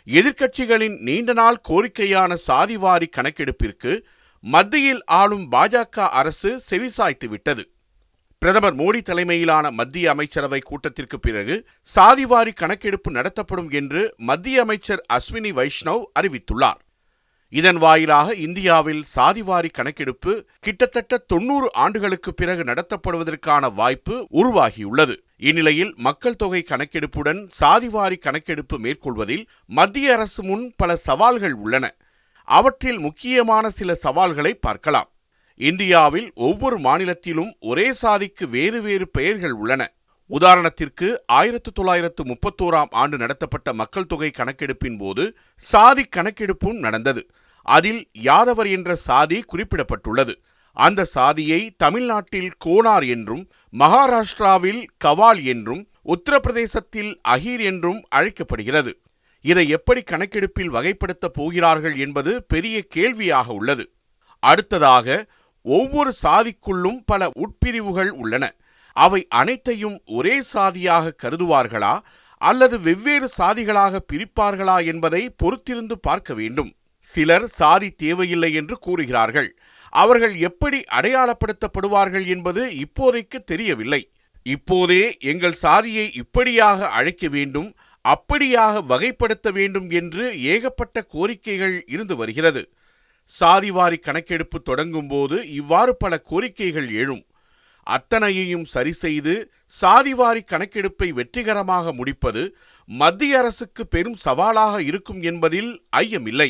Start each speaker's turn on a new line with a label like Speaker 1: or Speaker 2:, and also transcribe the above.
Speaker 1: எதிர்க்கட்சிகளின் நீண்ட நாள் கோரிக்கையான சாதிவாரி கணக்கெடுப்பிற்கு மத்தியில் ஆளும் பாஜக அரசு செவிசாய்த்து விட்டது. பிரதமர் மோடி தலைமையிலான மத்திய அமைச்சரவை கூட்டத்திற்கு பிறகு சாதிவாரி கணக்கெடுப்பு நடத்தப்படும் என்று மத்திய அமைச்சர் அஸ்வினி வைஷ்ணவ் அறிவித்துள்ளார். இதன் வாயிலாக இந்தியாவில் சாதிவாரி கணக்கெடுப்பு கிட்டத்தட்ட 90 ஆண்டுகளுக்கு பிறகு நடத்தப்படுவதற்கான வாய்ப்பு உருவாகியுள்ளது. இந்நிலையில் மக்கள் தொகை கணக்கெடுப்புடன் சாதிவாரி கணக்கெடுப்பு மேற்கொள்வதில் மத்திய அரசு முன் பல சவால்கள் உள்ளன. அவற்றில் முக்கியமான சில சவால்களை பார்க்கலாம். இந்தியாவில் ஒவ்வொரு மாநிலத்திலும் ஒரே சாதிக்கு வேறு வேறு பெயர்கள் உள்ளன. உதாரணத்திற்கு 1931ஆம் ஆண்டு நடத்தப்பட்ட மக்கள் தொகை கணக்கெடுப்பின் போது சாதி கணக்கெடுப்பும் நடந்தது. அதில் யாதவர் என்ற சாதி குறிப்பிடப்பட்டுள்ளது. அந்த சாதியை தமிழ்நாட்டில் கோனார் என்றும், மகாராஷ்டிராவில் கவால் என்றும், உத்தரப்பிரதேசத்தில் அஹீர் என்றும் அழைக்கப்படுகிறது. இதை எப்படி கணக்கெடுப்பில் வகைப்படுத்தப் போகிறார்கள் என்பது பெரிய கேள்வியாக உள்ளது. அடுத்ததாக, ஒவ்வொரு சாதிக்குள்ளும் பல உட்பிரிவுகள் உள்ளன. அவை அனைத்தையும் ஒரே சாதியாக கருதுவார்களா அல்லது வெவ்வேறு சாதிகளாக பிரிப்பார்களா என்பதை பொறுத்திருந்து பார்க்க வேண்டும். சிலர் சாதி தேவையில்லை என்று கூறுகிறார்கள். அவர்கள் எப்படி அடையாளப்படுத்தப்படுவார்கள் என்பது இப்போதைக்கு தெரியவில்லை. இப்போதே எங்கள் சாதியை இப்படியாக அழைக்க வேண்டும், அப்படியாக வகைப்படுத்த வேண்டும் என்று ஏகப்பட்ட கோரிக்கைகள் இருந்து வருகிறது. சாதிவாரி கணக்கெடுப்பு தொடங்கும் போது இவ்வாறு பல கோரிக்கைகள் எழும். அத்தனையையும் சரி செய்து சாதிவாரி கணக்கெடுப்பை வெற்றிகரமாக முடிப்பது மத்திய அரசுக்கு பெரும் சவாலாக இருக்கும் என்பதில் ஐயமில்லை.